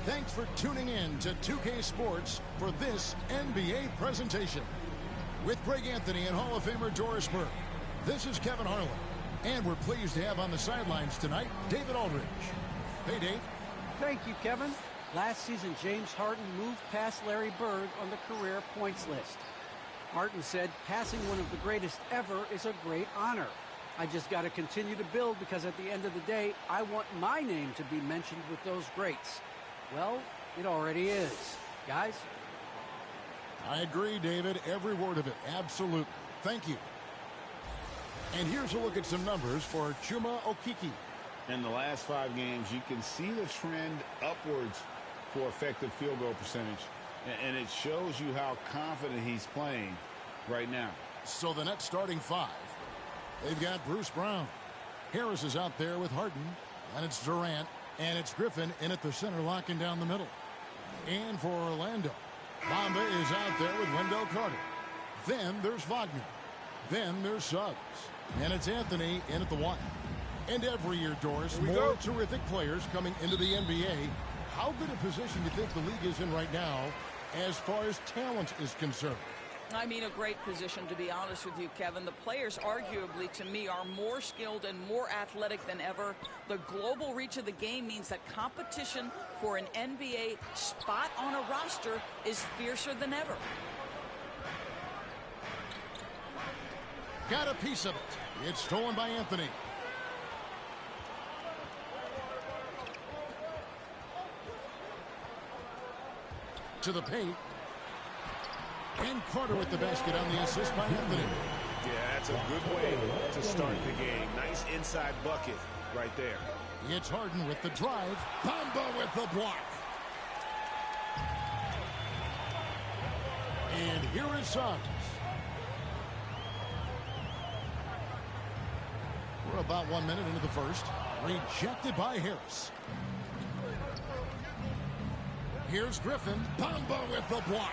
Thanks for tuning in to 2K Sports for this NBA presentation. With Greg Anthony and Hall of Famer Doris Burke, this is Kevin Harlan. And we're pleased to have on the sidelines tonight, David Aldridge. Hey, Dave. Thank you, Kevin. Last season, James Harden moved past Larry Bird on the career points list. Harden said, passing one of the greatest ever is a great honor. I just got to continue to build because at the end of the day, I want my name to be mentioned with those greats. Well, it already is. Guys? I agree, David. Every word of it. Absolutely. Thank you. And here's a look at some numbers for Chuma Okeke. In the last 5 games, you can see the trend upwards for effective field goal percentage. And it shows you how confident he's playing right now. So the Nets starting 5. They've got Bruce Brown. Harris is out there with Harden. And it's Durant. And it's Griffin in at the center, locking down the middle. And for Orlando, Bamba is out there with Wendell Carter. Then there's Wagner. Then there's Suggs. And it's Anthony in at the 1. And every year, Doris, more terrific players coming into the NBA. How good a position do you think the league is in right now as far as talent is concerned? I mean, a great position, to be honest with you, Kevin. The players, arguably, to me, are more skilled and more athletic than ever. The global reach of the game means that competition for an NBA spot on a roster is fiercer than ever. Got a piece of it. It's stolen by Anthony. To the paint. And Carter with the basket on the assist by Anthony. Yeah, that's a good way to start the game. Nice inside bucket right there. It's Harden with the drive. Bamba with the block. And here is Suggs. We're about 1 minute into the first. Rejected by Harris. Here's Griffin. Bamba with the block.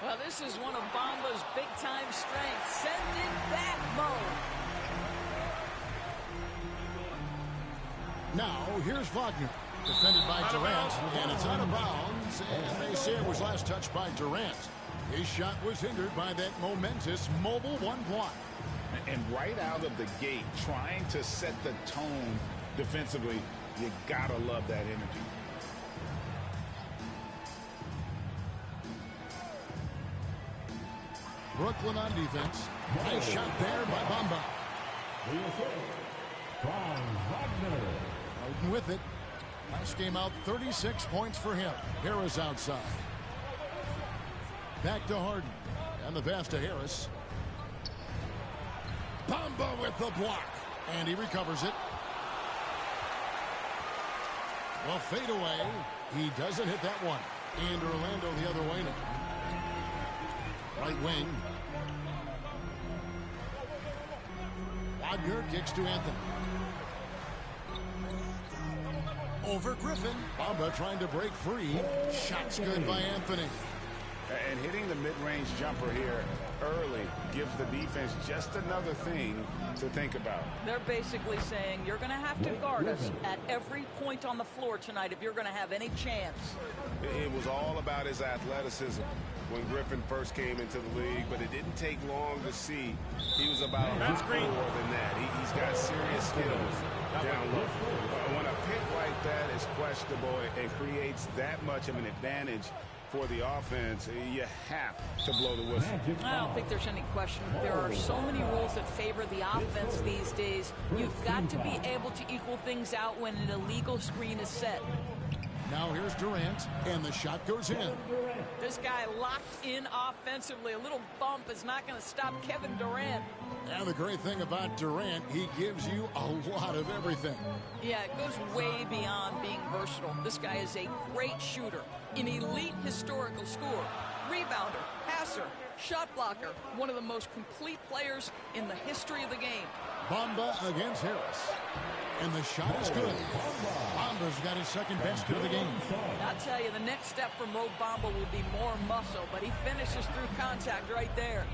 Well, this is one of Bamba's big-time strengths. Send it back, Mo. Now, here's Wagner. Defended by Durant, and it's out of bounds. And they say it was last touched by Durant. His shot was hindered by that momentous mobile 1 block. And right out of the gate, trying to set the tone defensively, you gotta love that energy. Brooklyn on defense. Nice shot there by Bamba. Harden with it. Last game out, 36 points for him. Harris outside. Back to Harden. And the pass to Harris. Bamba with the block. And he recovers it. Well, fade away. He doesn't hit that one. And Orlando the other way now. Right wing. Wagner kicks to Anthony. Over Griffin. Bamba trying to break free. Shot's good by Anthony. And hitting the mid-range jumper here early gives the defense just another thing to think about. They're basically saying you're going to have to guard us at every point on the floor tonight if you're going to have any chance. It was all about his athleticism when Griffin first came into the league, but it didn't take long to see he was about a lot more than that. He's got serious skills down low. When a pick like that is questionable and creates that much of an advantage for the offense, you have to blow the whistle. I don't think there's any question. There are so many rules that favor the offense these days. You've got to be able to equal things out when an illegal screen is set. Now here's Durant, and the shot goes in. This guy locked in offensively. A little bump is not going to stop Kevin Durant. And the great thing about Durant, he gives you a lot of everything. Yeah, it goes way beyond being versatile. This guy is a great shooter, an elite historical scorer, rebounder, passer, shot blocker, one of the most complete players in the history of the game. Bamba against Harris. And the shot is good. Bamba's got his second basket of the game. I'll tell you, the next step for Mo Bamba will be more muscle, but he finishes through contact right there.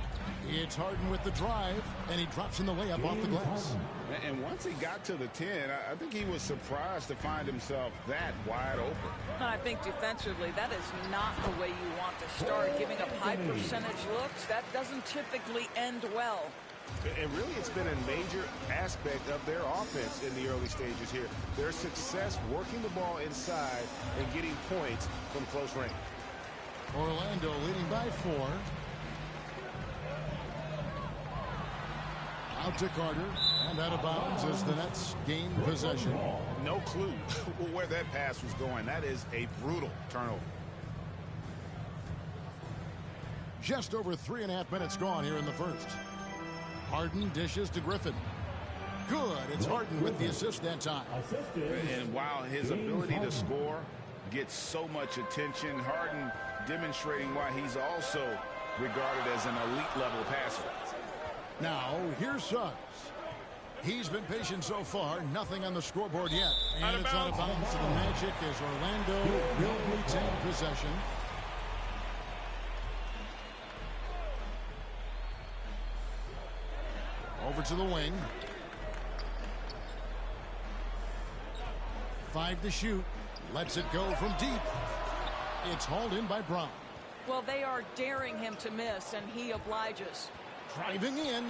It's Harden with the drive. And he drops in the layup off the glass. And once he got to the 10, I think he was surprised to find himself that wide open. I think defensively, that is not the way you want to start. Giving up high percentage looks, that doesn't typically end well. And really, it's been a major aspect of their offense in the early stages here. Their success working the ball inside and getting points from close range. Orlando leading by 4. Out to Carter and out of bounds as the Nets gain possession. No clue where that pass was going. That is a brutal turnover. Just over 3.5 minutes gone here in the first. Harden dishes to Griffin. Good. It's Harden with the assist that time. And while his ability to score gets so much attention, Harden demonstrating why he's also regarded as an elite level passer. Now, here's Suggs. He's been patient so far. Nothing on the scoreboard yet. And it's out of bounds to the Magic as Orlando will retain possession. Over to the wing. 5 to shoot. Lets it go from deep. It's hauled in by Brown. Well, they are daring him to miss, and he obliges. Driving in.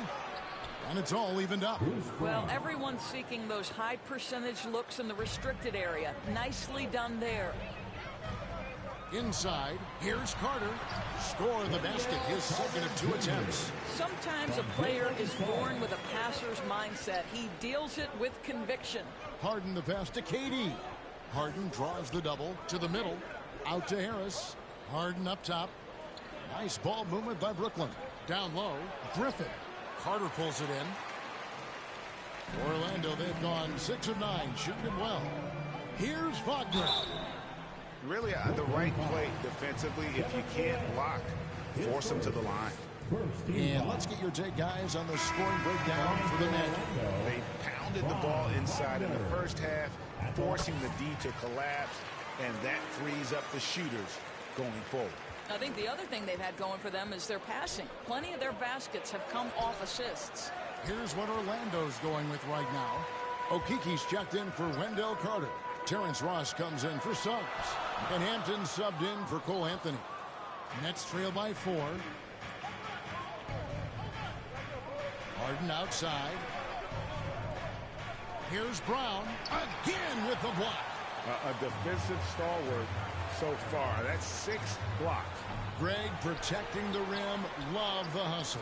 And it's all evened up. Well, everyone's seeking those high percentage looks in the restricted area. Nicely done there. Inside, here's Carter. Score the basket, his second of 2 attempts. Sometimes a player is born with a passer's mindset. He deals it with conviction. Harden the pass to KD. Harden draws the double to the middle. Out to Harris. Harden up top. Nice ball movement by Brooklyn. Down low, Griffin. Carter pulls it in. Orlando, they've gone 6 of 9, shooting well. Here's Wagner. Really the right play defensively. If you can't block, force them to the line. And let's get your take, guys, on the scoring breakdown for the Magic. They pounded the ball inside in the first half, forcing the D to collapse, and that frees up the shooters going forward. I think the other thing they've had going for them is their passing. Plenty of their baskets have come off assists. Here's what Orlando's going with right now. Okiki's checked in for Wendell Carter. Terrence Ross comes in for Suggs. And Hampton subbed in for Cole Anthony. Nets trail by 4. Harden outside. Here's Brown again with the block. A defensive stalwart so far. That's 6 blocks. Greg protecting the rim. Love the hustle.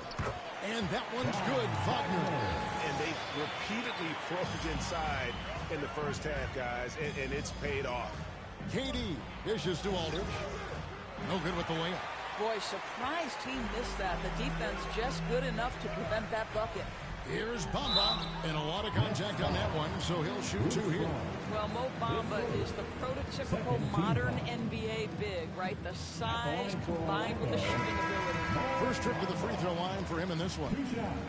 And that one's good. Wagner. And they repeatedly probed inside in the first half, guys, and it's paid off. KD dishes to Aldridge. No good with the layup. Boy, surprised he missed that. The defense just good enough to prevent that bucket. Here's Bamba, and a lot of contact on that one, so he'll shoot 2 here. Well, Mo Bamba is the prototypical modern NBA big, right? The size combined with the shooting ability. First trip to the free throw line for him in this one.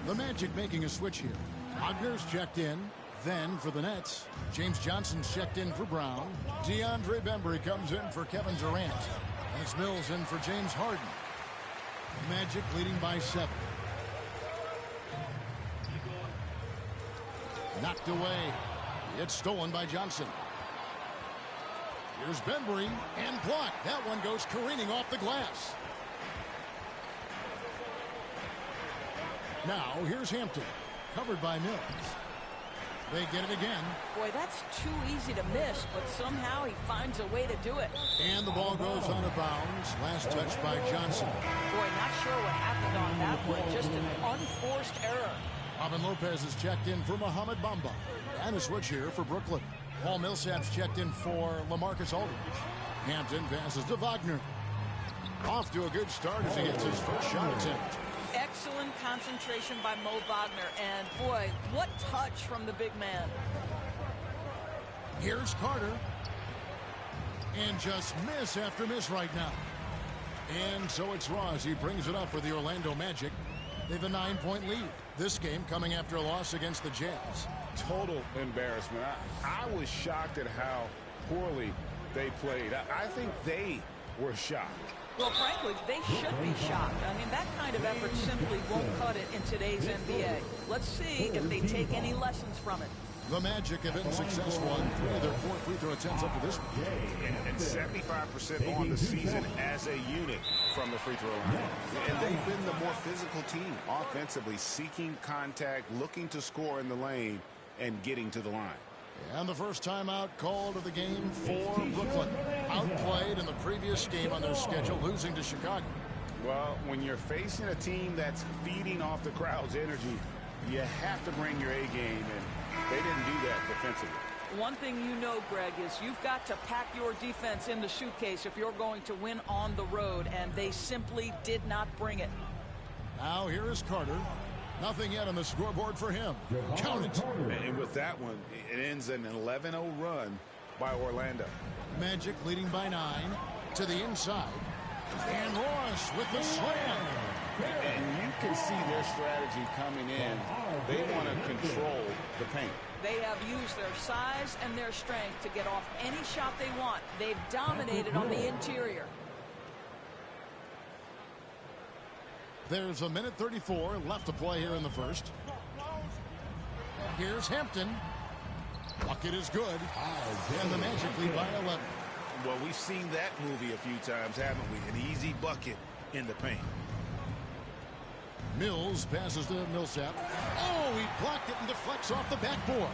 The Magic making a switch here. Wagner's checked in. Then for the Nets, James Johnson's checked in for Brown. DeAndre Bembry comes in for Kevin Durant. And it's Mills in for James Harden. Magic leading by 7. Knocked away. It's stolen by Johnson. Here's Bembry and blocked. That one goes careening off the glass. Now here's Hampton. Covered by Mills. They get it again. Boy, that's too easy to miss, but somehow he finds a way to do it. And the ball goes out of bounds. Last touch by Johnson. Boy, not sure what happened on that one. Just an unforced error. Robin Lopez is checked in for Mohamed Bamba. And a switch here for Brooklyn. Paul Millsap's checked in for LaMarcus Aldridge. Hampton passes to Wagner. Off to a good start as he gets his first shot attempt. Excellent concentration by Mo Wagner. And, boy, what touch from the big man. Here's Carter. And just miss after miss right now. And so it's Ross. He brings it up for the Orlando Magic. They have a 9-point lead. This game coming after a loss against the Jazz. Total embarrassment. I was shocked at how poorly they played. I think they were shocked. Well, frankly, they should be shocked. I mean, that kind of effort simply won't cut it in today's NBA. Let's see if they take any lessons from it. The Magic have been successful on 3 of their 4 free throw attempts up to this point. And 75% on the season as a unit from the free throw line. And they've been the more physical team offensively, seeking contact, looking to score in the lane, and getting to the line. And the first timeout called of the game for Brooklyn. Outplayed in the previous game on their schedule, losing to Chicago. Well, when you're facing a team that's feeding off the crowd's energy, you have to bring your A game, and they didn't do that defensively. One thing you know, Greg, is you've got to pack your defense in the suitcase if you're going to win on the road, and they simply did not bring it. Now here is Carter. Nothing yet on the scoreboard for him. Count it. And with that one, it ends an 11-0 run by Orlando. Magic leading by 9 to the inside. And Ross with the slam. And you can see their strategy coming in. They want to control the paint. They have used their size and their strength to get off any shot they want. They've dominated on the interior. There's a minute 34 left to play here in the first. Here's Hampton. Bucket is good. And the Magic lead by 11. Well, we've seen that movie a few times, haven't we? An easy bucket in the paint. Mills passes to Millsap. Oh, he blocked it and deflects off the backboard.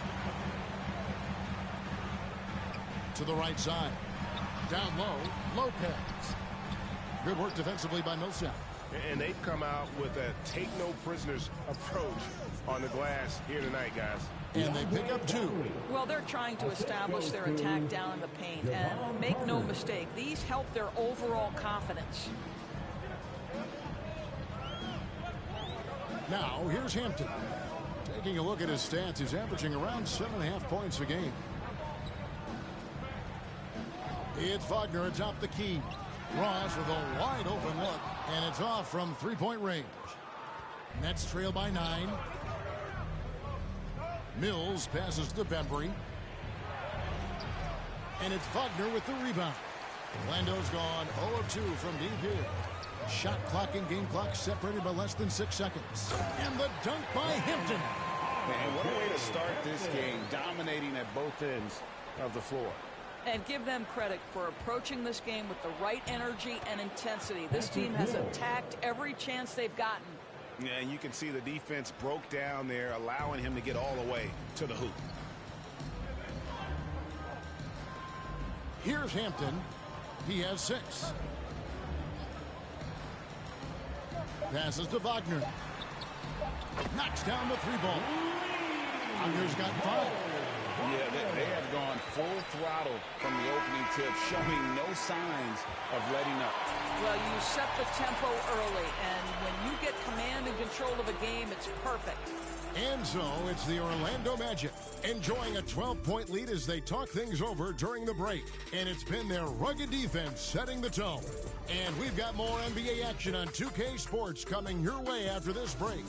To the right side. Down low, Lopez. Good work defensively by Millsap. And they've come out with a take-no-prisoners approach on the glass here tonight, guys. And they pick up 2. Well, they're trying to establish their attack down in the paint. And make no mistake, these help their overall confidence. Now, here's Hampton. Taking a look at his stats, he's averaging around 7.5 points a game. It's Wagner atop the key. Ross with a wide open look, and it's off from three-point range. Nets trail by 9. Mills passes to Bembry. And it's Wagner with the rebound. Orlando's gone 0 of 2 from deep here. Shot clock and game clock separated by less than 6 seconds. And the dunk by Hampton. And what a way to start this game, dominating at both ends of the floor. And give them credit for approaching this game with the right energy and intensity. This team has attacked every chance they've gotten. Yeah, and you can see the defense broke down there, allowing him to get all the way to the hoop. Here's Hampton. He has 6. Passes to Wagner. Knocks down the 3-ball. Wagner's got 5. Yeah, they have gone full throttle from the opening tip, showing no signs of letting up. Well, you set the tempo early, and when you get command and control of a game, it's perfect. And so it's the Orlando Magic enjoying a 12-point lead as they talk things over during the break. And it's been their rugged defense setting the tone. And we've got more NBA action on 2K Sports coming your way after this break.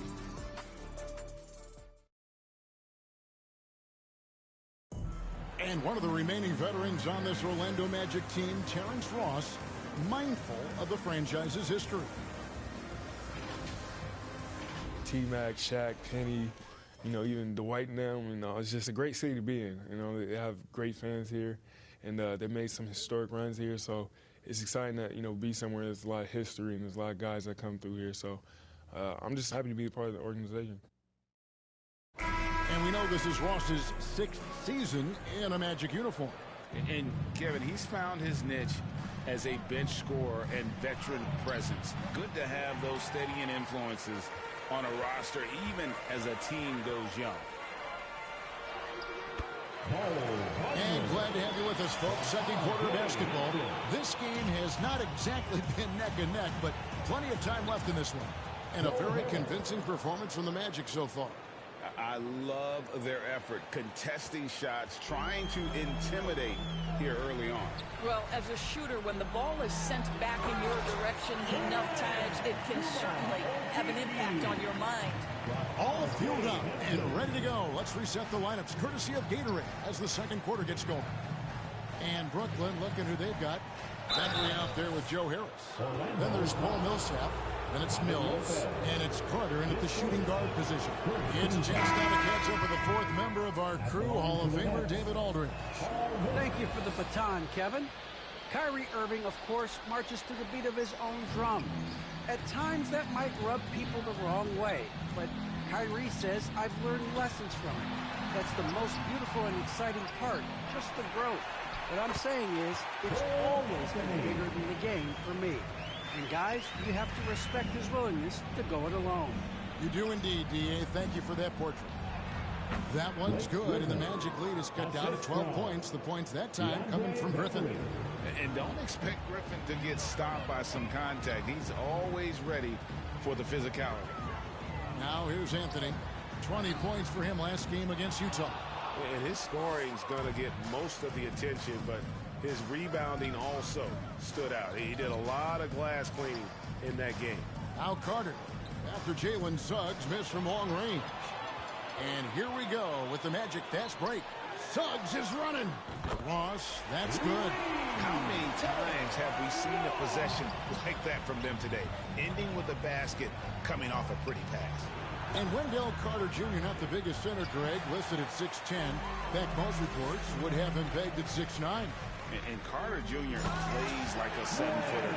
And one of the remaining veterans on this Orlando Magic team, Terrence Ross, mindful of the franchise's history. T-Mac, Shaq, Penny, even Dwight and them, it's just a great city to be in. They have great fans here, and they made some historic runs here, so it's exciting that, be somewhere there's a lot of history and there's a lot of guys that come through here. So I'm just happy to be a part of the organization. And we know this is Ross's 6th season in a Magic uniform. And Kevin, he's found his niche as a bench scorer and veteran presence. Good to have those steadying influences on a roster, even as a team goes young. And glad to have you with us, folks. Second quarter basketball. This game has not exactly been neck and neck, but plenty of time left in this one. And a very convincing performance from the Magic so far. I love their effort, contesting shots, trying to intimidate here early on. Well, as a shooter, when the ball is sent back in your direction enough times, it can certainly have an impact on your mind. All fueled up and ready to go. Let's reset the lineups, courtesy of Gatorade, as the second quarter gets going. And Brooklyn looking who they've got. Bembry out there with Joe Harris. Then there's Paul Millsap. Then it's Mills. And it's Carter in at the shooting guard position. It's a chance now to catch up with the fourth member of our crew, Hall of Famer David Aldridge. Thank you for the baton, Kevin. Kyrie Irving, of course, marches to the beat of his own drum. At times, that might rub people the wrong way. But Kyrie says, I've learned lessons from it. That's the most beautiful and exciting part, just the growth. What I'm saying is, it's always been bigger than the game for me. And guys, you have to respect his willingness to go it alone. You do indeed, D.A. Thank you for that portrait. That one's good, and the Magic lead is cut down to 12 points. The points that time coming from Griffin. And don't expect Griffin to get stopped by some contact. He's always ready for the physicality. Now here's Anthony. 20 points for him last game against Utah. And his scoring's going to get most of the attention, but his rebounding also stood out. He did a lot of glass cleaning in that game. Now Carter, after Jalen Suggs missed from long range. And here we go with the Magic fast break. Suggs is running. Ross, that's good. How many times have we seen a possession like that from them today? Ending with a basket, coming off a pretty pass. And Wendell Carter Jr., not the biggest center, Greg, listed at 6'10". In fact, most reports would have him pegged at 6'9". And Carter Jr. plays like a 7-footer.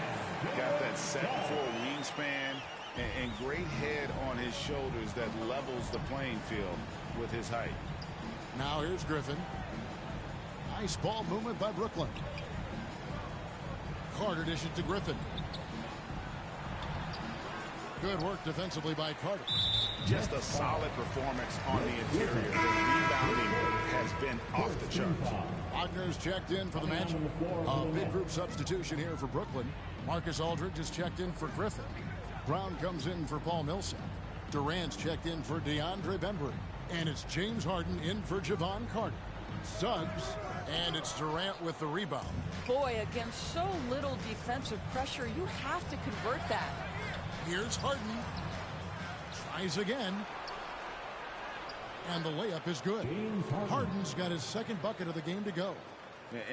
Got that 7'4" wingspan and great head on his shoulders that levels the playing field with his height. Now here's Griffin. Nice ball movement by Brooklyn. Carter dishes to Griffin. Good work defensively by Carter. Just a solid performance on the interior. The rebounding has been off the charts. Wagner's checked in for the Magic. A big group substitution here for Brooklyn. Marcus Aldridge is checked in for Griffin. Brown comes in for Paul Millsap. Durant's checked in for DeAndre Bembry. And it's James Harden in for Javon Carter. Suggs, and it's Durant with the rebound. Boy, against so little defensive pressure, you have to convert that. Here's Harden. Tries again. And the layup is good. Harden's got his second bucket of the game to go.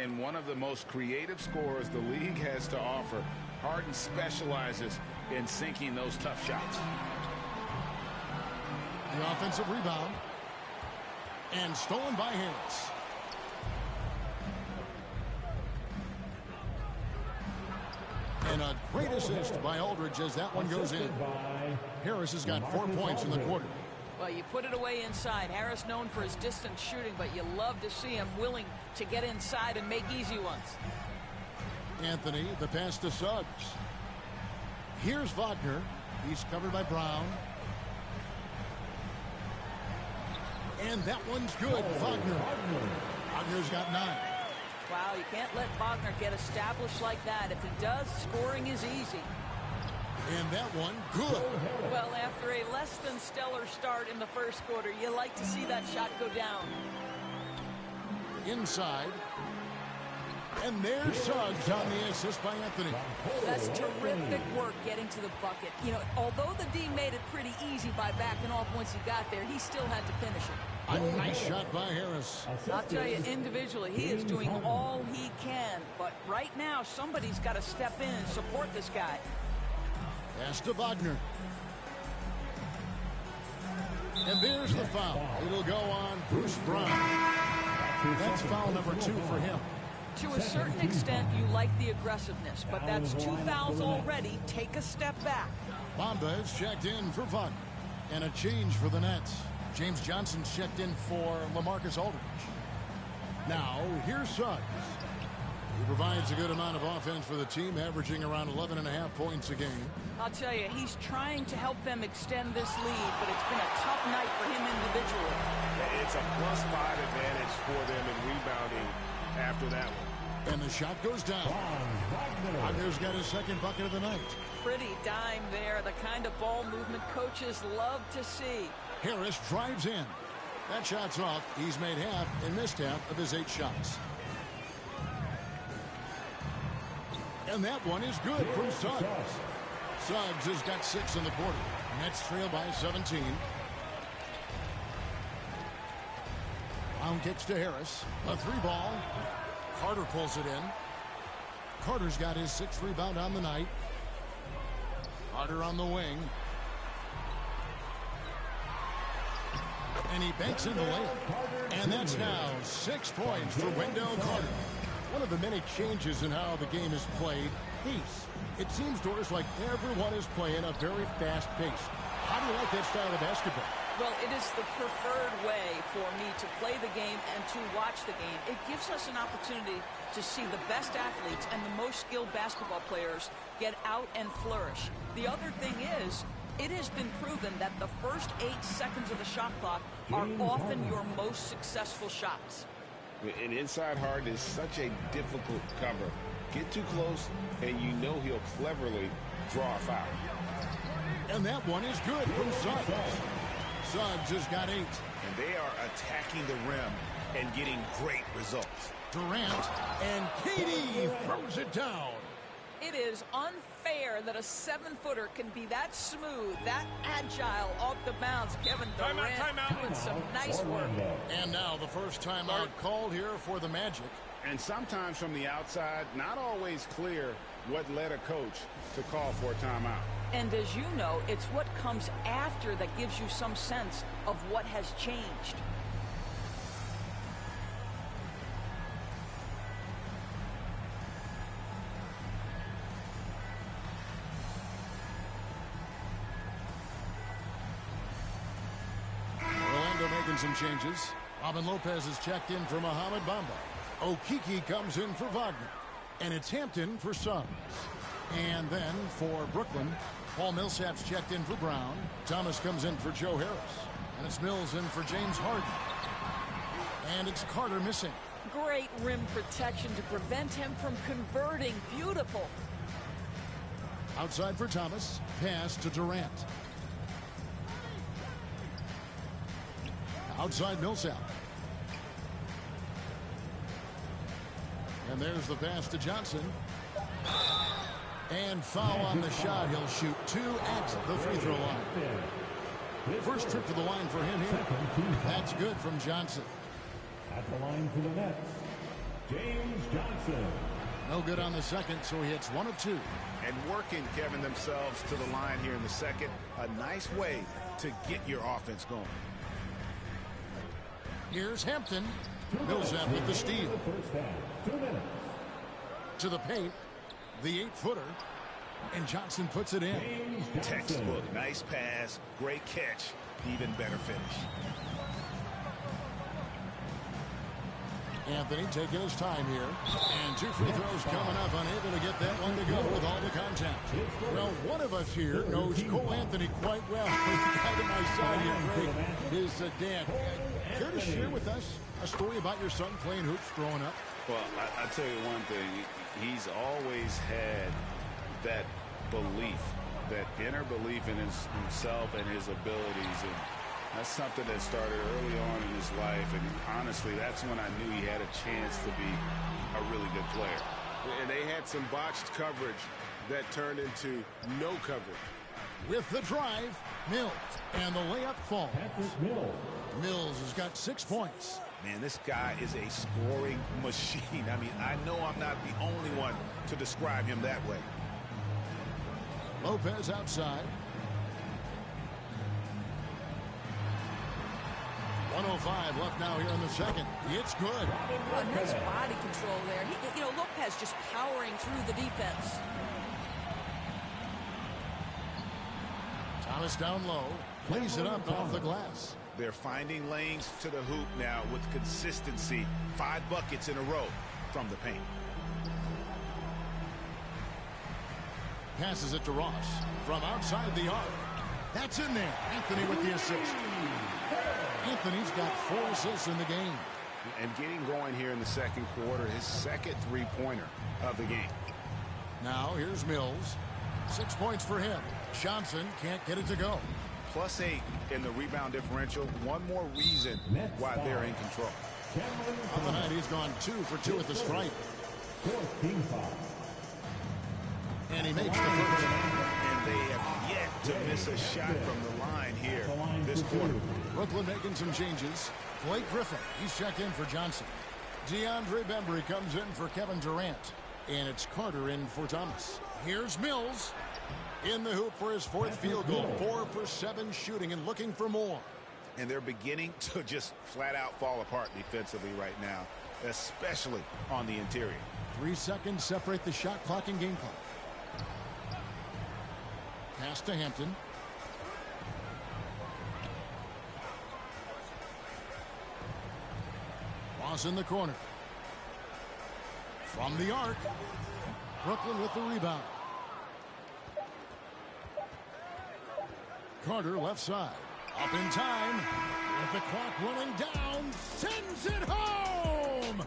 And one of the most creative scorers the league has to offer. Harden specializes in sinking those tough shots. The offensive rebound. And stolen by Harris. And a great assist by Aldridge as that one goes in. Harris has got 4 points in the quarter. Well, you put it away inside. Harris known for his distance shooting, but you love to see him willing to get inside and make easy ones. Anthony, the pass to Suggs. Here's Wagner. He's covered by Brown. And that one's good. Wagner. Wagner's got 9. Wow, you can't let Wagner get established like that. If he does, scoring is easy. And that one, good. Well, after a less than stellar start in the first quarter, you like to see that shot go down. Inside. And there's Suggs on the assist by Anthony. That's terrific work getting to the bucket. You know, although the D made it pretty easy by backing off once he got there, he still had to finish it. A nice shot by Harris. I'll tell you, individually, he is doing all he can. But right now, somebody's got to step in and support this guy. Pass to Wagner. And there's the foul. It'll go on Bruce Brown. That's foul number 2 for him. To a certain extent, you like the aggressiveness, but that's 2 fouls already. Take a step back. Bamba is checked in for Wagner. And a change for the Nets. James Johnson's checked in for LaMarcus Aldridge. Now, here's Suggs. He provides a good amount of offense for the team, averaging around 11.5 points a game. I'll tell you, he's trying to help them extend this lead, but it's been a tough night for him individually. It's a +5 advantage for them in rebounding after that one. And the shot goes down. Wagner's got his second bucket of the night. Pretty dime there, the kind of ball movement coaches love to see. Harris drives in. That shot's off. He's made half and missed half of his 8 shots. And that one is good from Suggs. Suggs has got 6 in the quarter. Nets trail by 17. Brown kicks to Harris. A 3 ball. Carter pulls it in. Carter's got his 6th rebound on the night. Carter on the wing. And he banks in the layup. And that's now 6 points for Wendell Carter. One of the many changes in how the game is played, pace. It seems to us like everyone is playing a very fast pace. How do you like that style of basketball? Well, it is the preferred way for me to play the game and to watch the game. It gives us an opportunity to see the best athletes and the most skilled basketball players get out and flourish. The other thing is, it has been proven that the first 8 seconds of the shot clock are often your most successful shots. And inside Harden is such a difficult cover. Get too close, and you know he'll cleverly draw a foul. And that one is good from Suggs. Suggs has got 8. And they are attacking the rim and getting great results. Durant and KD throws it down. It is unfair that a 7-footer can be that smooth, that agile off the bounce. Kevin Durant doing some nice work. And now the first timeout called here for the Magic. And sometimes from the outside, not always clear what led a coach to call for a timeout. And as you know, it's what comes after that gives you some sense of what has changed. Orlando making some changes. Robin Lopez is checked in for Mohamed Bamba. Okeke comes in for Wagner. And it's Hampton for Suggs. And then for Brooklyn, Paul Millsap's checked in for Brown. Thomas comes in for Joe Harris. And it's Mills in for James Harden. And it's Carter missing. Great rim protection to prevent him from converting. Beautiful. Outside for Thomas. Pass to Durant. Outside Millsap. And there's the pass to Johnson. And foul on the shot. He'll shoot 2 at the free throw line. First trip to the line for him here. That's good from Johnson. At the line for the Nets, James Johnson. No good on the second, so he hits 1 of 2. And working, Kevin, themselves to the line here in the second. A nice way to get your offense going. Here's Hampton. Millsap with the steal. First half, 2 minutes. To the paint. The 8-footer. And Johnson puts it in. Textbook. Nice pass. Great catch. Even better finish. Anthony taking his time here. And 2 free throws coming up. Unable to get that one to go with all the contact. Well, one of us here knows Cole Anthony quite well. Guy to my side here, Greg, his dad. Care to share with us a story about your son playing hoops growing up? Well, I'll tell you one thing. He's always had that belief, that inner belief in himself and his abilities. And that's something that started early on in his life. And honestly, that's when I knew he had a chance to be a really good player. And they had some botched coverage that turned into no coverage. With the drive, Mills. And the layup falls. Mills. Mills has got 6 points. Man, this guy is a scoring machine. I mean, I know I'm not the only one to describe him that way. Lopez outside. 1:05 left now here in the second. It's good. Nice body control there. Lopez just powering through the defense. Thomas down low. Plays it up off the glass. They're finding lanes to the hoop now with consistency. 5 buckets in a row from the paint. Passes it to Ross from outside the arc. That's in there. Anthony with the assist. Anthony's got 4 assists in the game. And getting going here in the second quarter, his second 3-pointer of the game. Now here's Mills. 6 points for him. Johnson can't get it to go. +8 in the rebound differential. One more reason why they're in control. On the night, he's gone 2 for 2 at the stripe. And he makes the first. And they have yet to miss a shot from the line here this quarter. Brooklyn making some changes. Blake Griffin, he's checked in for Johnson. DeAndre Bembry comes in for Kevin Durant. And it's Carter in for Thomas. Here's Mills. In the hoop for his fourth field goal. 4 for 7 shooting and looking for more. And they're beginning to just flat out fall apart defensively right now, especially on the interior. 3 seconds separate the shot clock and game clock. Pass to Hampton. Ross in the corner. From the arc. Brooklyn with the rebound. Carter left side. Up in time. With the clock running down. Sends it home.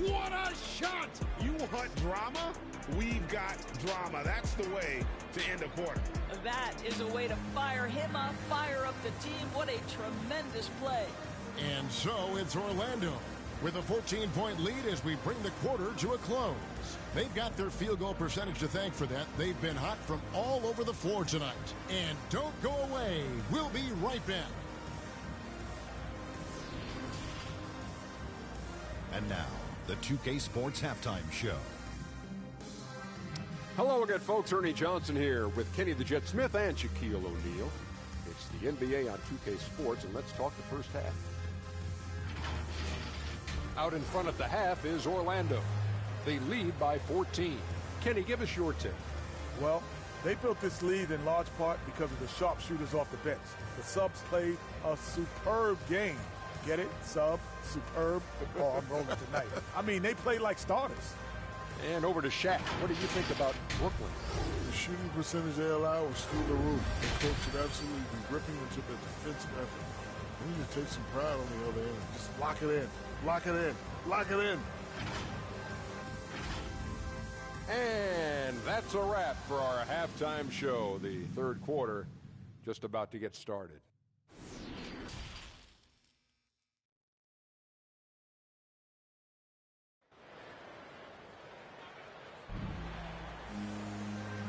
What a shot. You want drama? We've got drama. That's the way to end a quarter. That is a way to fire him up, fire up the team. What a tremendous play. And so it's Orlando with a 14-point lead as we bring the quarter to a close. They've got their field goal percentage to thank for that. They've been hot from all over the floor tonight. And don't go away. We'll be right back. And now, the 2K Sports Halftime Show. Hello again, folks. Ernie Johnson here with Kenny the Jet Smith and Shaquille O'Neal. It's the NBA on 2K Sports, and let's talk the first half. Out in front at the half is Orlando. They lead by 14. Kenny, give us your take. Well, they built this lead in large part because of the sharpshooters off the bench. The subs played a superb game. Get it? Sub, superb. Oh, I'm rolling tonight. I mean, they played like starters. And over to Shaq. What do you think about Brooklyn? The shooting percentage they allow was through the roof. The coach should absolutely be gripping into the defensive effort. They need to take some pride on the other end. Just lock it in. Lock it in. Lock it in. And that's a wrap for our halftime show. The third quarter just about to get started.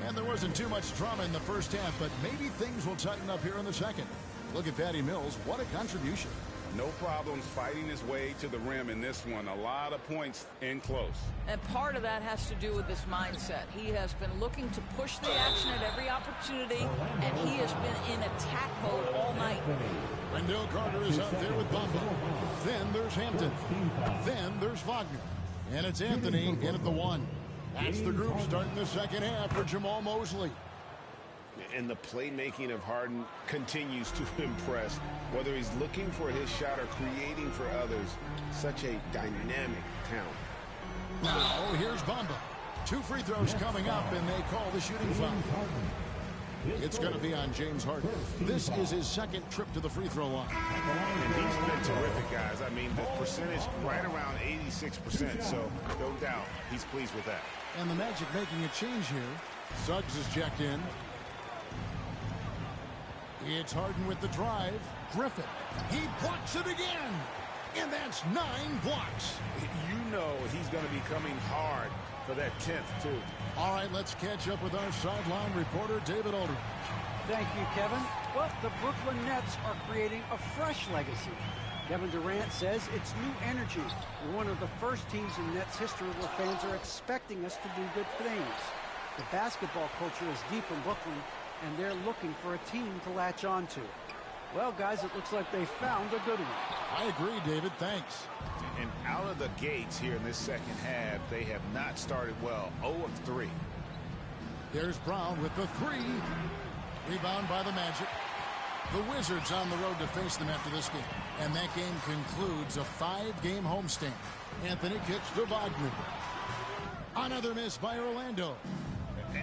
And there wasn't too much drama in the first half, but maybe things will tighten up here in the second. Look at Patty Mills. What a contribution. No problems fighting his way to the rim in this one. A lot of points in close. And part of that has to do with his mindset. He has been looking to push the action at every opportunity, and he has been in attack mode all night. Wendell Carter is out there with Bumba. Then there's Hampton. Then there's Wagner. And it's Anthony in at the 1. That's the group starting the second half for Jamal Mosley. And the playmaking of Harden continues to impress. Whether he's looking for his shot or creating for others, such a dynamic talent. Now here's Bamba. 2 free throws coming up, and they call the shooting foul. It's going to be on James Harden. This is his second trip to the free throw line. And he's been terrific, guys. I mean, the percentage right around 86%, so no doubt he's pleased with that. And the Magic making a change here. Suggs is checked in. It's Harden with the drive. Griffin. He blocks it again. And that's 9 blocks. You know he's going to be coming hard for that 10th, too. All right, let's catch up with our sideline reporter, David Aldridge. Thank you, Kevin. Well, the Brooklyn Nets are creating a fresh legacy. Kevin Durant says it's new energy. We're one of the first teams in Nets history where fans are expecting us to do good things. The basketball culture is deep in Brooklyn, and they're looking for a team to latch on to. Well, guys, it looks like they found a good one. I agree, David. Thanks. And out of the gates here in this second half, they have not started well. 0 of 3. There's Brown with the 3. Rebound by the Magic. The Wizards on the road to face them after this game. And that game concludes a 5-game homestand. Anthony kicks to Wagner. Another miss by Orlando.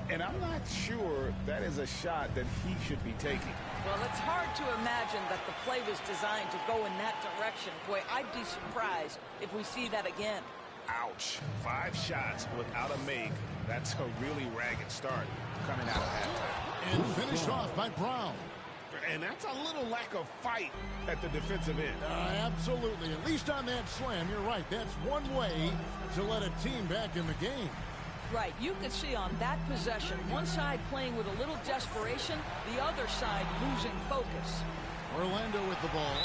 And I'm not sure that is a shot that he should be taking. Well, it's hard to imagine that the play was designed to go in that direction. Boy, I'd be surprised if we see that again. Ouch. 5 shots without a make. That's a really ragged start coming out of halftime. And finished off by Brown. And that's a little lack of fight at the defensive end. Absolutely. At least on that slam, you're right. That's one way to let a team back in the game. Right. You could see on that possession, one side playing with a little desperation, the other side losing focus. Orlando with the ball.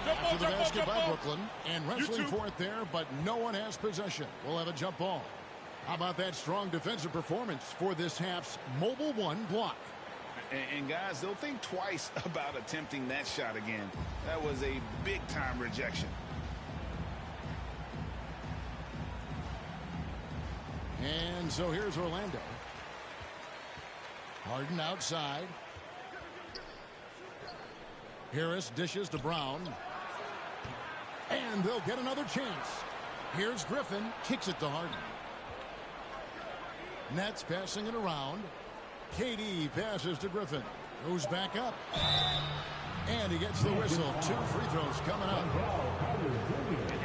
After the basket by Brooklyn, and wrestling for it there, but no one has possession. We'll have a jump ball. How about that strong defensive performance for this half's Mobile One block? And guys, they'll think twice about attempting that shot again. That was a big-time rejection. And so here's Orlando. Harden outside. Harris dishes to Brown. And they'll get another chance. Here's Griffin. Kicks it to Harden. Nets passing it around. KD passes to Griffin. Goes back up. And he gets the whistle. 2 free throws coming up.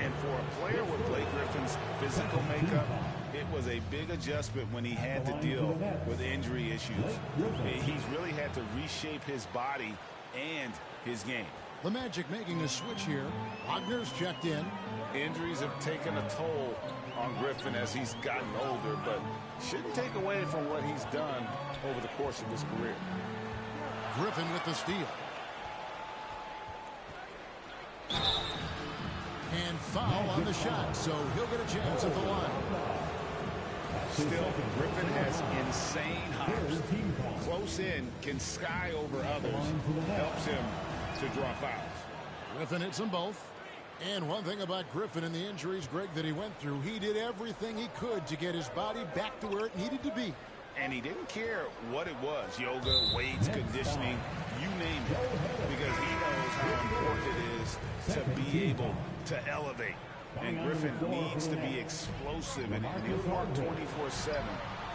And for a player with Blake Griffin's physical makeup, it was a big adjustment when he had to deal with injury issues. He's really had to reshape his body and his game. The Magic making a switch here. Wagner's checked in. Injuries have taken a toll on Griffin as he's gotten older, but shouldn't take away from what he's done over the course of his career. Griffin with the steal. And foul on the shot, so he'll get a chance at the line. Still, Griffin has insane hops. Close in, can sky over others, helps him to draw fouls. Griffin hits them both. And one thing about Griffin and the injuries, Greg, that he went through, he did everything he could to get his body back to where it needed to be. And he didn't care what it was, yoga, weights, conditioning, you name it, because he knows how important it is to be able to elevate. And Griffin needs to be explosive, and he'll work 24/7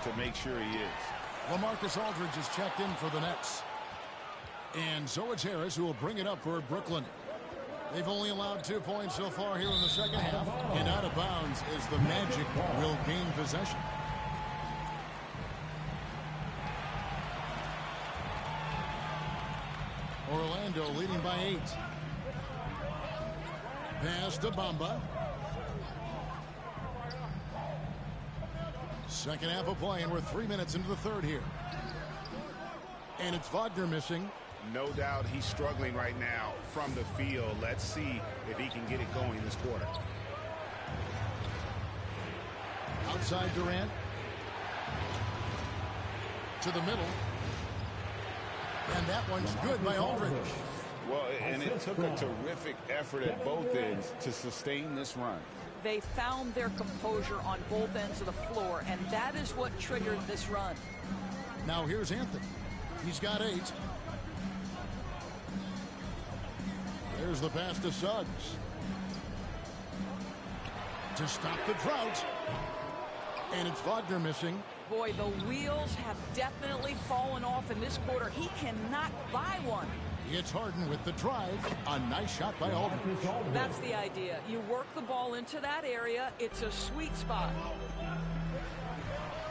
to make sure he is. LaMarcus Aldridge is checked in for the Nets. And so it's Harris who will bring it up for Brooklyn. They've only allowed 2 points so far here in the second half. And out of bounds as the Magic will gain possession. Orlando leading by 8. Pass to Bamba. Second half of play, and we're 3 minutes into the third here. And it's Wagner missing. No doubt he's struggling right now from the field. Let's see if he can get it going this quarter. Outside Durant. To the middle. And that one's good by Aldridge. Well, and it took a terrific effort at both ends to sustain this run. They found their composure on both ends of the floor, and that is what triggered this run. Now here's Anthony. He's got 8. There's the pass to Suggs. To stop the drought. And it's Wagner missing. Boy, the wheels have definitely fallen off in this quarter. He cannot buy one. It's Harden with the drive. A nice shot by Aldridge. That's the idea. You work the ball into that area. It's a sweet spot.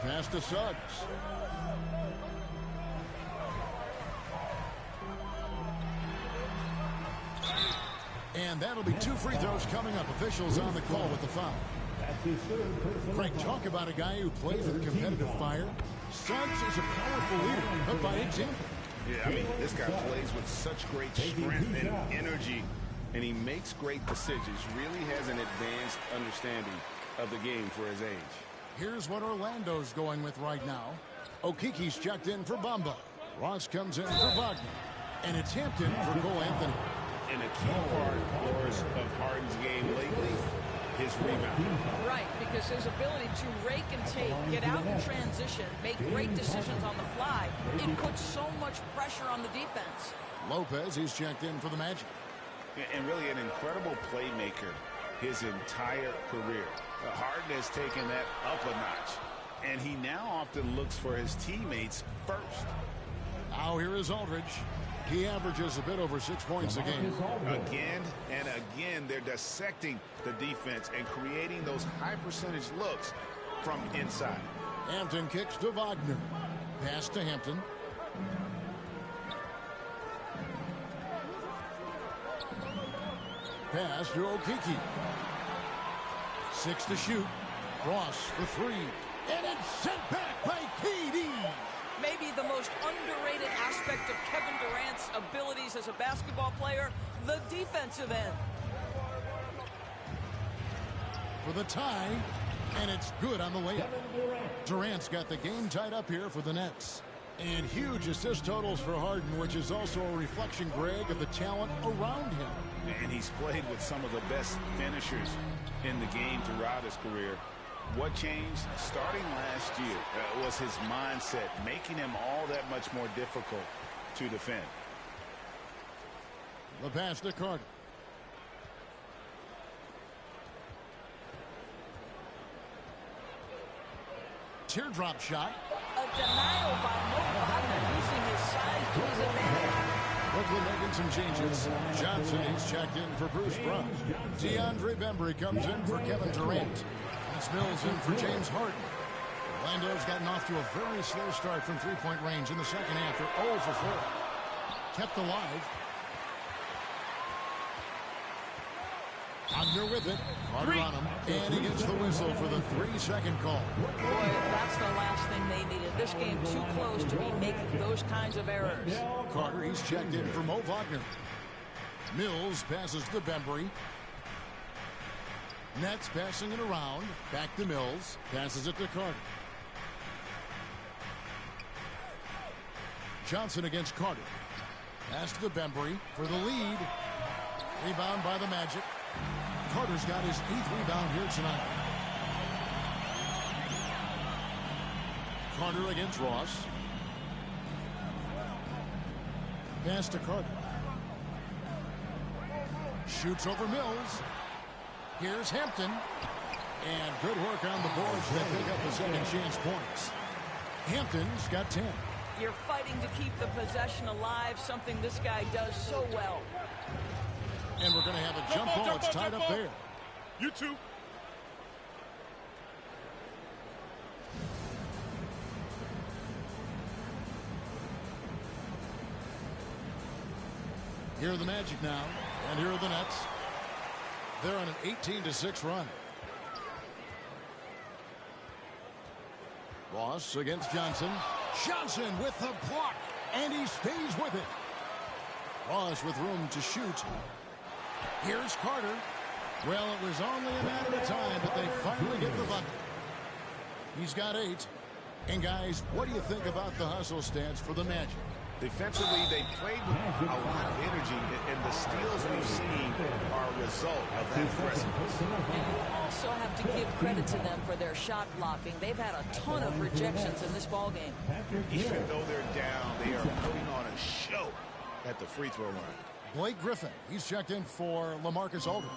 Pass to Suggs. And that'll be 2 free throws coming up. Officials on the call with the foul. Frank, talk about a guy who plays with competitive fire. Suggs is a powerful leader, but by example. Yeah, I mean, this guy plays with such great strength and energy, and he makes great decisions. Really has an advanced understanding of the game for his age. Here's what Orlando's going with right now. Okiki's checked in for Bamba. Ross comes in for Wagner. And it's Hampton for Cole Anthony. And a key part, Lawrence, of Harden's game lately, his rebound. Right, because his ability to rake and take, get out in transition, make great decisions on the fly, it puts so much pressure on the defense. Lopez, he's checked in for the Magic. And really an incredible playmaker his entire career. Harden has taken that up a notch, and he now often looks for his teammates first. Now here is Aldridge. He averages a bit over 6 points a game. Again and again, they're dissecting the defense and creating those high percentage looks from inside. Hampton kicks to Wagner. Pass to Hampton. Pass to Okiki. 6 to shoot. Ross for 3. And it's sent back by KD. Maybe the most underrated aspect of Kevin Durant's abilities as a basketball player, the defensive end. For the tie, and it's good on the layup. Durant's got the game tied up here for the Nets. And huge assist totals for Harden, which is also a reflection, Greg, of the talent around him. And he's played with some of the best finishers in the game throughout his career. What changed starting last year was his mindset, making him all that much more difficult to defend. The pass to Carter. Teardrop shot. A denial by Mo Wagner using his size to his advantage. Brooklyn making some changes. Johnson is checked in for Bruce Brown. DeAndre Bembry comes in for Kevin Durant. And it's Mills in for James Harden. Orlando's gotten off to a very slow start from three-point range in the second half. They're 0 for 4. Kept alive. Wagner with it. Carter on him. And he gets the whistle for the 3-second call. Boy, that's the last thing they needed. This game too close to be making those kinds of errors. Carter, he's checked in for Mo Wagner. Mills passes to Bembry. Nets passing it around. Back to Mills. Passes it to Carter. Johnson against Carter. Pass to Bembry for the lead. Rebound by the Magic. Carter's got his 8th rebound here tonight. Carter against Ross. Pass to Carter. Shoots over Mills. Here's Hampton. And good work on the boards. They pick up the second chance points. Hampton's got 10. You're fighting to keep the possession alive, something this guy does so well. And we're going to have a jump ball. It's tied up there. You two. Here are the Magic now, and here are the Nets. They're on an 18-6 run. Ross against Johnson. Johnson with the block, and he stays with it. Ross with room to shoot. Here's Carter. Well, it was only a matter of time, but they finally get the bucket. He's got 8. And, guys, what do you think about the hustle stats for the Magic? Defensively, they played with a lot of energy, and the steals we've seen are a result of that aggressiveness. And you also have to give credit to them for their shot blocking. They've had a ton of rejections in this ballgame. Even though they're down, they are putting on a show at the free throw line. Blake Griffin, he's checked in for LaMarcus Aldridge.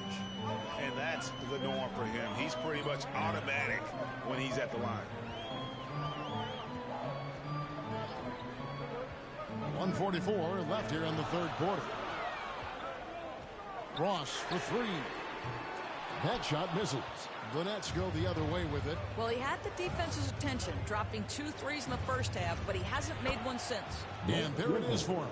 And that's the norm for him. He's pretty much automatic when he's at the line. 1:44 left here in the third quarter. Ross for 3. That shot misses. The Nets go the other way with it. Well, he had the defense's attention, dropping 2 threes in the first half, but he hasn't made one since. And there it is for him.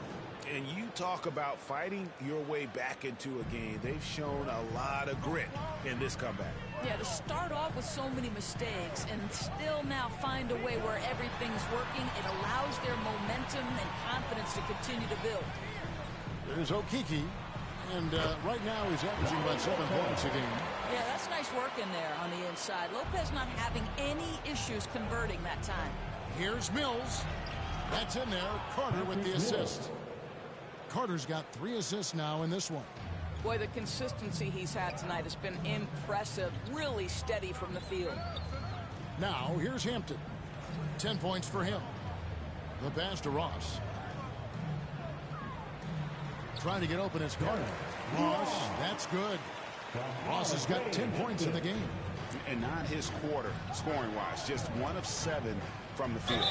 And you talk about fighting your way back into a game. They've shown a lot of grit in this comeback. Yeah, to start off with so many mistakes and still now find a way where everything's working, it allows their momentum and confidence to continue to build. There's Okeke, and right now he's averaging about 7 points a game. Yeah, that's nice work in there on the inside. Lopez not having any issues converting that time. Here's Mills. That's in there. Carter with the assist. Carter's got 3 assists now in this one. Boy, the consistency he's had tonight has been impressive. Really steady from the field. Now, here's Hampton. 10 points for him. The pass to Ross. Trying to get open is Carter. Ross, that's good. Ross has got 10 points in the game. And not his quarter, scoring-wise. Just 1 of 7 from the field.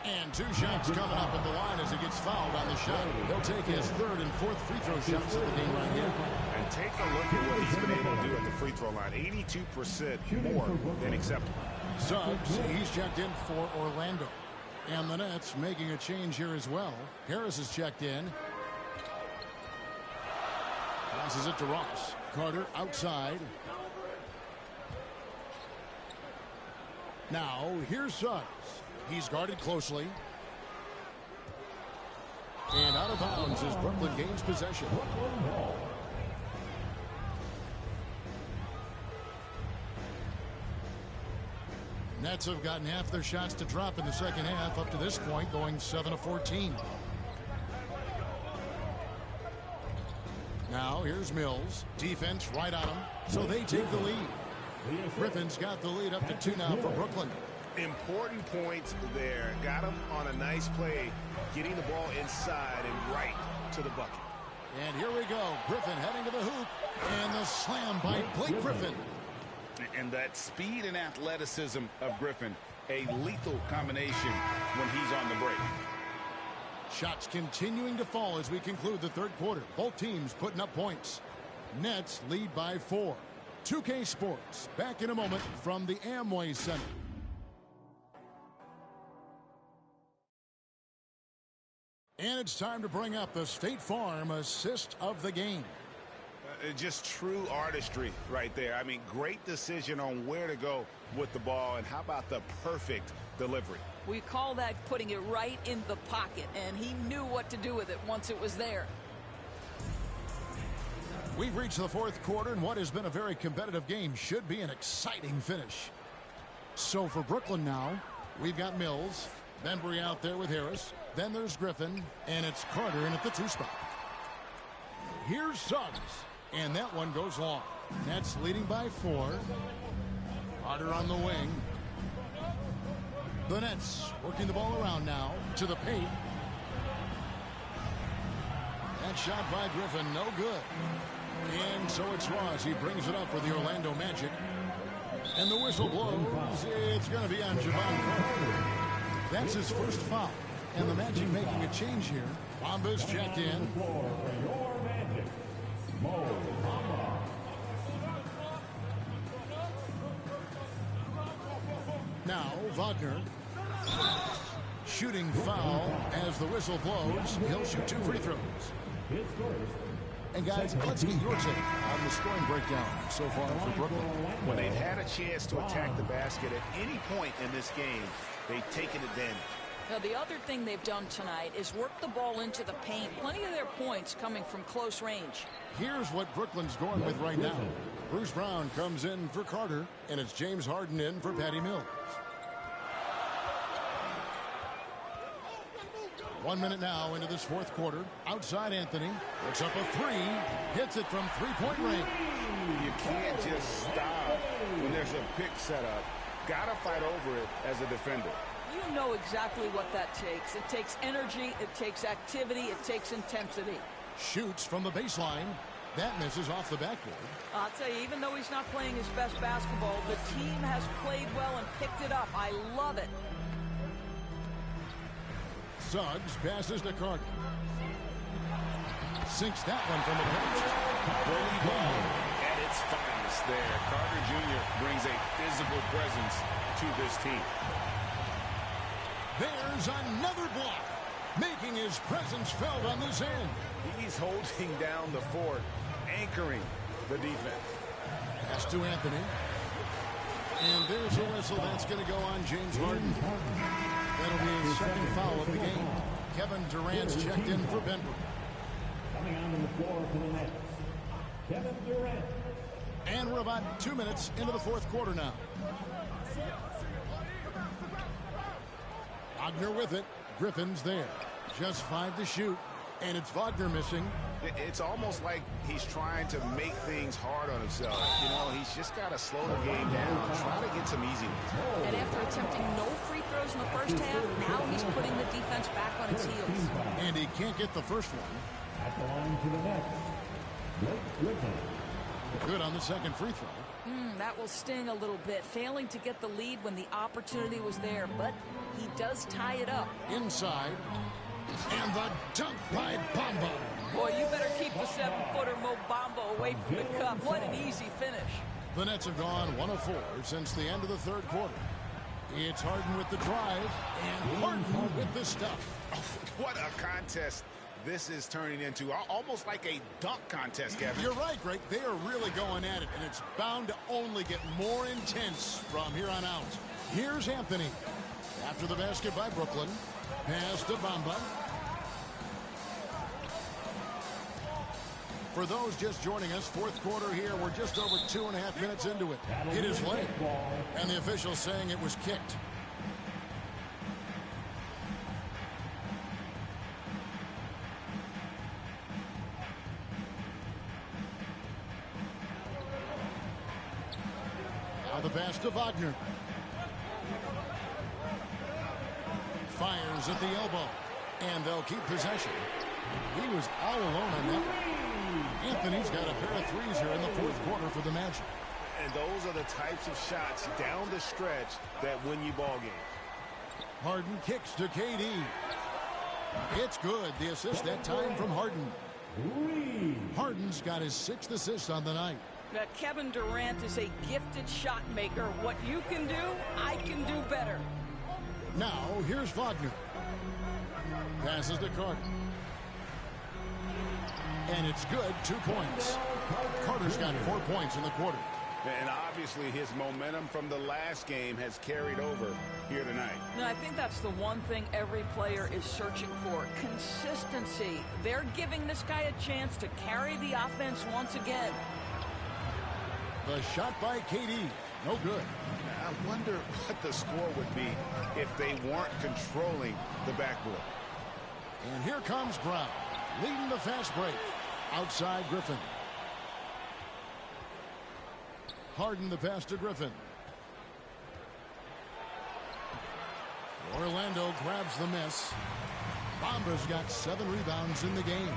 And 2 shots coming up at the line as he gets fouled on the shot. He'll take his 3rd and 4th free throw shots of the game right here. And take a look at what he's been able to do at the free throw line. 82% more than acceptable. Suggs, he's checked in for Orlando. And the Nets making a change here as well. Harris is checked in. Passes it to Ross. Carter outside. Now, here's Suggs. He's guarded closely. And out of bounds as Brooklyn gains possession. Nets have gotten half their shots to drop in the second half up to this point, going 7 of 14. Now here's Mills. Defense right on him, so they take the lead. Griffin's got the lead up to 2 now for Brooklyn. Important points there. Got him on a nice play, getting the ball inside and right to the bucket. And here we go. Griffin heading to the hoop. And the slam by Blake Griffin. And that speed and athleticism of Griffin, a lethal combination when he's on the break. Shots continuing to fall as we conclude the third quarter. Both teams putting up points. Nets lead by 4. 2K Sports back in a moment from the Amway Center. And it's time to bring up the State Farm assist of the game. Just true artistry right there. I mean, great decision on where to go with the ball, and how about the perfect delivery? We call that putting it right in the pocket, and he knew what to do with it once it was there. We've reached the fourth quarter, and what has been a very competitive game should be an exciting finish. So for Brooklyn now, we've got Mills, Bembry out there with Harris. Then there's Griffin, and it's Carter in at the 2 spot. Here's Suggs, and that one goes long. Nets leading by 4. Carter on the wing. The Nets working the ball around now to the paint. That shot by Griffin, no good. And so it's Ross. He brings it up for the Orlando Magic. And the whistle blows. It's going to be on Javon Carter. That's his first foul. And the Magic making a change here. Bamba's checked in. Now Wagner. Shooting foul as the whistle blows. He'll shoot 2 free throws. And guys, let's get your take on the scoring breakdown so far for Brooklyn. When they've had a chance to attack the basket at any point in this game, they've taken advantage. Now, the other thing they've done tonight is work the ball into the paint. Plenty of their points coming from close range. Here's what Brooklyn's going with right now. Bruce Brown comes in for Carter, and it's James Harden in for Patty Mills. 1 minute now into this fourth quarter. Outside Anthony. Puts up a 3. Hits it from 3-point range. You can't just stop when there's a pick set up. Got to fight over it as a defender. You know exactly what that takes. It takes energy, it takes activity, it takes intensity. Shoots from the baseline. That misses off the backboard. I'll tell you, even though he's not playing his best basketball, the team has played well and picked it up. I love it. Suggs passes to Carter. Sinks that one from the post. Bully ball at its finest there. Carter Jr. brings a physical presence to this team. There's another block, making his presence felt on this end. He's holding down the fort, anchoring the defense. Pass to Anthony. And there's a whistle. That's going to go on James Harden. That'll be his second foul of the game. Kevin Durant's checked in for Bembry. Coming onto the floor for the Nets, Kevin Durant. And we're about 2 minutes into the fourth quarter now. Wagner with it. Griffin's there. Just 5 to shoot. And it's Wagner missing. It's almost like he's trying to make things hard on himself. You know, he's just got to slow the game down, try to get some easy ones. And after attempting no free throws in the first half, now he's putting the defense back on its heels. And he can't get the first one. At the line to the Nets, Blake Griffin. Good on the second free throw. That will sting a little bit, failing to get the lead when the opportunity was there, but he does tie it up. Inside, and the dunk by Bamba. Boy, you better keep the 7-footer Mo Bamba away from the cup. What an easy finish. The Nets have gone 1 of 4 since the end of the third quarter. It's Harden with the drive, and Harden with the stuff. What a contest this is turning into, almost like a dunk contest, Kevin. You're right, Greg. They are really going at it, and it's bound to only get more intense from here on out. Here's Anthony. After the basket by Brooklyn. Pass to Bamba. For those just joining us, fourth quarter here. We're just over 2.5 minutes into it. Hit his leg, and the official saying it was kicked. Now the pass to Wagner. Fires at the elbow, and they'll keep possession. He was all alone on that one. Anthony's got a pair of threes here in the fourth quarter for the Magic. And those are the types of shots down the stretch that win you ball games. Harden kicks to KD. It's good. The assist that time from Harden. Harden's got his 6th assist on the night. Now, Kevin Durant is a gifted shot maker. What you can do, I can do better. Now, here's Wagner. Passes to Carter. And it's good, 2 points. Carter's got 4 points in the quarter. And obviously his momentum from the last game has carried over here tonight. Now, I think that's the one thing every player is searching for, consistency. They're giving this guy a chance to carry the offense once again. The shot by KD, no good. I wonder what the score would be if they weren't controlling the backboard. And here comes Brown, leading the fast break. Outside Griffin. Harden the pass to Griffin. Orlando grabs the miss. Bamba's got 7 rebounds in the game.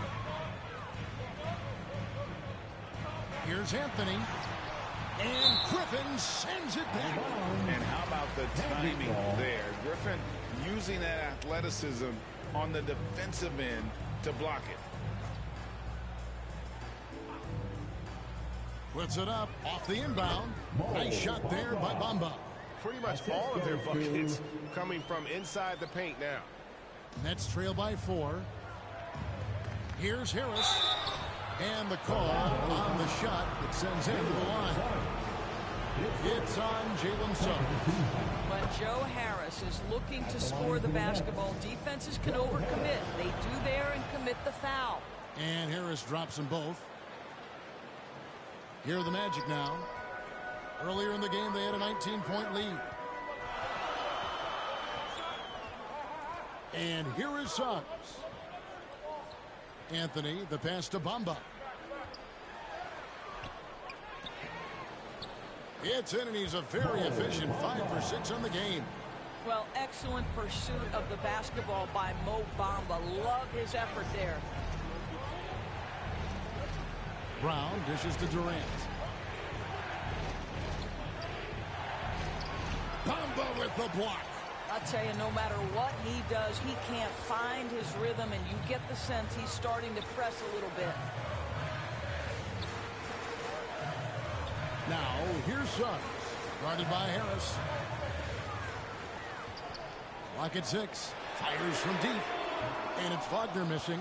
Here's Anthony. And Griffin sends it back. And how about the timing there? Griffin using that athleticism on the defensive end to block it. Puts it up off the inbound. Nice shot there by Bamba. Pretty much all of their buckets coming from inside the paint now. Nets trail by 4. Here's Harris. And the call on the shot that sends him to the line. It's on Jalen Suggs. When Joe Harris is looking to score the basketball, defenses can overcommit. They do there and commit the foul. And Harris drops them both. Here are the Magic now. Earlier in the game, they had a 19-point lead. And here is Suggs. Anthony, the pass to Bamba. It's in, and he's a very efficient 5 for 6 on the game. Well, excellent pursuit of the basketball by Mo Bamba. Love his effort there. Brown dishes to Durant. Bamba with the block. I'll tell you, no matter what he does, he can't find his rhythm, and you get the sense he's starting to press a little bit. Now, here's Suggs, guarded by Harris. Clock at 6. Fires from deep. And it's Wagner missing.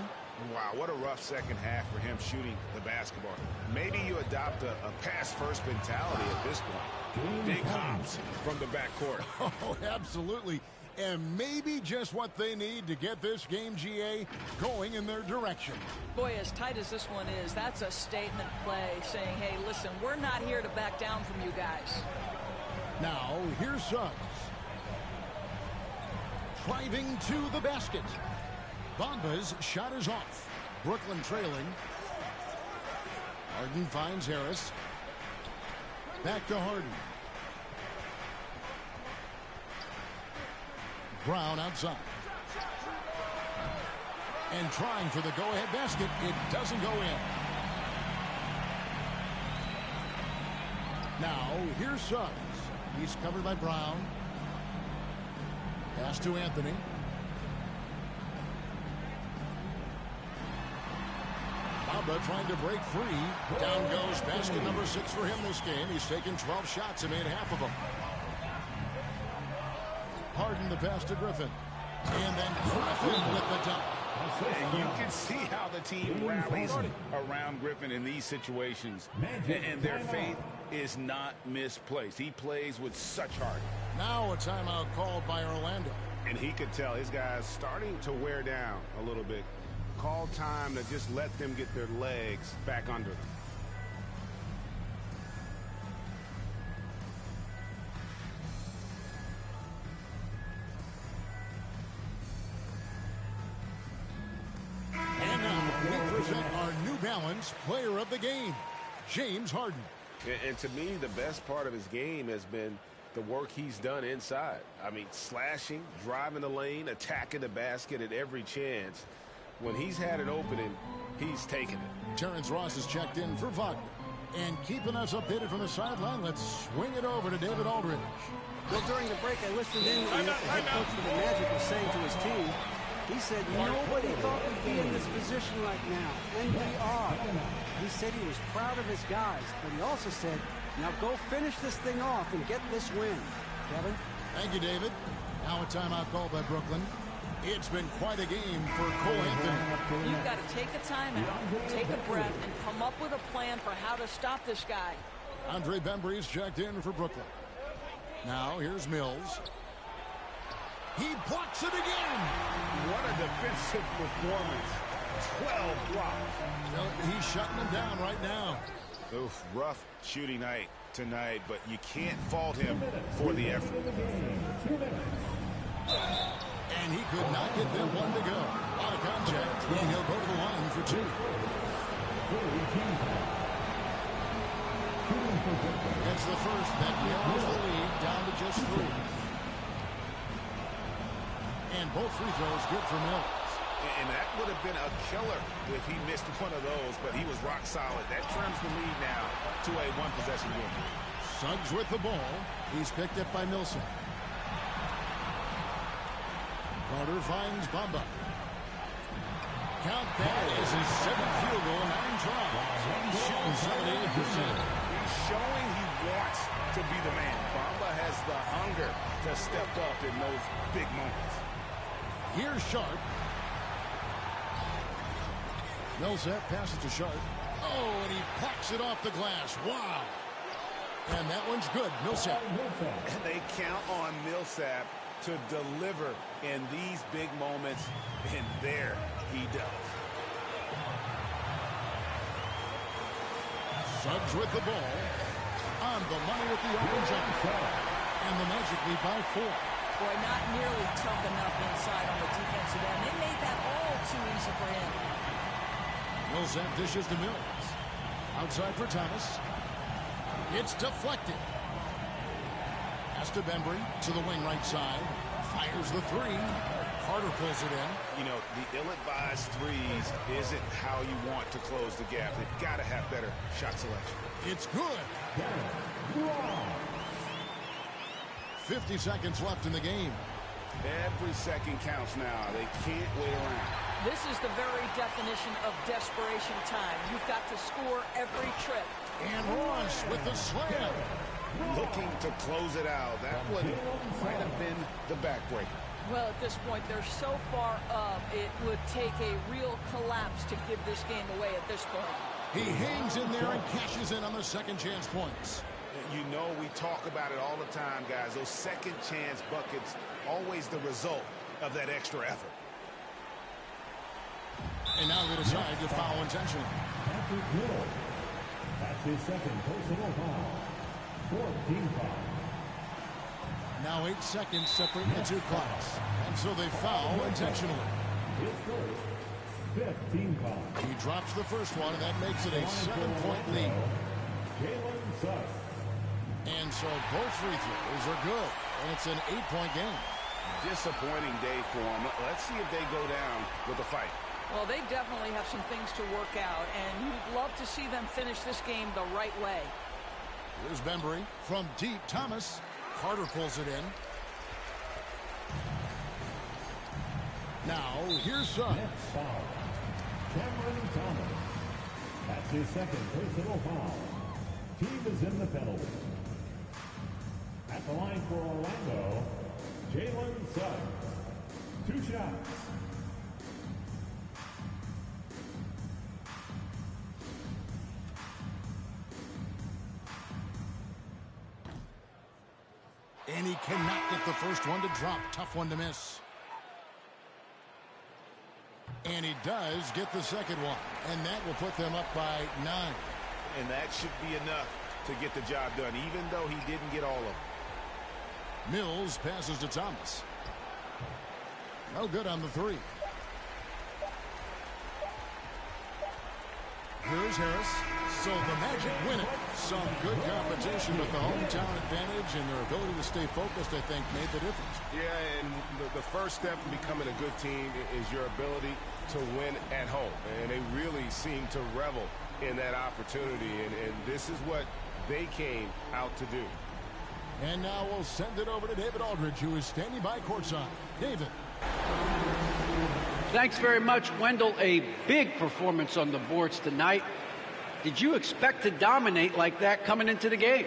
Wow, what a rough second half for him shooting the basketball. Maybe you adopt a pass-first mentality at this point. Big hops from the backcourt. Oh, absolutely. And maybe just what they need to get this game, GA, going in their direction. Boy, as tight as this one is, that's a statement play saying, hey, listen, we're not here to back down from you guys. Now, here's Suggs. Driving to the basket. Bamba's shot is off. Brooklyn trailing. Harden finds Harris. Back to Harden. Brown outside. And trying for the go-ahead basket. It doesn't go in. Now, here's Suggs. He's covered by Brown. Pass to Anthony. Bamba trying to break free. Down goes basket number 6 for him this game. He's taken 12 shots and made half of them. Harden the pass to Griffin. And then Griffin with the dunk. And you can see how the team rallies around Griffin in these situations. And their faith is not misplaced. He plays with such heart. Now a timeout called by Orlando. And he could tell his guys starting to wear down a little bit. Call time to just let them get their legs back under them. And now we present our New Balance Player of the Game, James Harden. And to me, the best part of his game has been the work he's done inside. I mean, slashing, driving the lane, attacking the basket at every chance. When he's had an opening, he's taken it. Terrence Ross is checked in for Wagner. And keeping us updated from the sideline, let's swing it over to David Aldridge. Well, during the break, I listened in to what the head coach for the Magic was saying to his team. He said nobody thought we'd be in this position right now, and we are. He said he was proud of his guys, but he also said, now go finish this thing off and get this win. Kevin? Thank you, David. Now a timeout called by Brooklyn. It's been quite a game for Cole Anthony. You've got to take a timeout, take a breath, and come up with a plan for how to stop this guy. Andre Bembry's checked in for Brooklyn. Now here's Mills. He blocks it again. What a defensive performance. 12 blocks. He's shutting him down right now. Oof, rough shooting night tonight, but you can't fault him for the effort. And he could not get them one to go. A lot of contact, and he'll go to the line for two. It's the first that narrows the lead down to just three. And both free throws good for Mills. And that would have been a killer if he missed one of those, but he was rock solid. That trims the lead now to a one-possession game. Suggs with the ball. He's picked up by Millsap. Carter finds Bamba. Count that as his seventh field goal, 9 tries. He's shooting 78%. He's showing he wants to be the man. Bamba has the hunger to step up in those big moments. Here's Sharp. Millsap passes to Sharp. Oh, and he packs it off the glass. Wow. And that one's good. Millsap. And they count on Millsap to deliver in these big moments, and there he does. Suggs with the ball. On the money with the open jumper. And the Magic lead by 4. Boy, not nearly tough enough inside on the defensive end. They made that all too easy for him. Millsap dishes to Mills. Outside for Thomas. It's deflected. Pass to Bembry to the wing right side. Fires the three. Carter pulls it in. You know, the ill-advised threes isn't how you want to close the gap. They've got to have better shot selection. It's good. 50 seconds left in the game. Every second counts now. They can't wait around. This is the very definition of desperation time. You've got to score every trip. And Ross with the slam. Looking to close it out. That one might have been the backbreaker. Well, at this point, they're so far up, it would take a real collapse to give this game away at this point. He hangs in there and cashes in on the second chance points. You know, we talk about it all the time, guys. Those second chance buckets, always the result of that extra effort. And now they decide to foul intentionally. That's his second personal foul. 14 foul. Now 8 seconds separate the two clocks. And so they foul intentionally. His first 15 foul. He drops the first one, and that makes it a 7-point lead. Jalen Suggs. And so both free throws are good. And it's an 8-point game. Disappointing day for them. Let's see if they go down with a fight. Well, they definitely have some things to work out, and you'd love to see them finish this game the right way. Here's Bembry from deep. Thomas. Carter pulls it in. Now, here's Suggs. Next foul. Cameron Thomas. That's his second personal foul. Team is in the penalty. At the line for Orlando, Jalen Suggs. 2 shots. And he cannot get the first one to drop. Tough one to miss. And he does get the second one. And that will put them up by 9. And that should be enough to get the job done, even though he didn't get all of them. Mills passes to Thomas. No good on the 3. Here's Harris. So the Magic win it. Some good competition, but the hometown advantage and their ability to stay focused, I think, made the difference. Yeah, and the first step in becoming a good team is your ability to win at home. And they really seem to revel in that opportunity, and this is what they came out to do. And now we'll send it over to David Aldridge, who is standing by courtside. David. Thanks very much, Wendell. A big performance on the boards tonight. Did you expect to dominate like that coming into the game?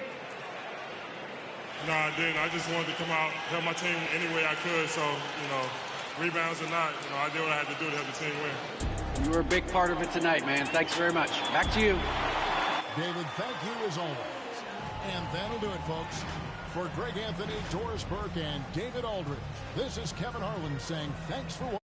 No, I didn't. I just wanted to come out, help my team any way I could. So, rebounds or not, I did what I had to do to help the team win. You were a big part of it tonight, man. Thanks very much. Back to you. David, thank you as always. And that'll do it, folks. For Greg Anthony, Doris Burke, and David Aldridge, this is Kevin Harlan saying thanks for watching.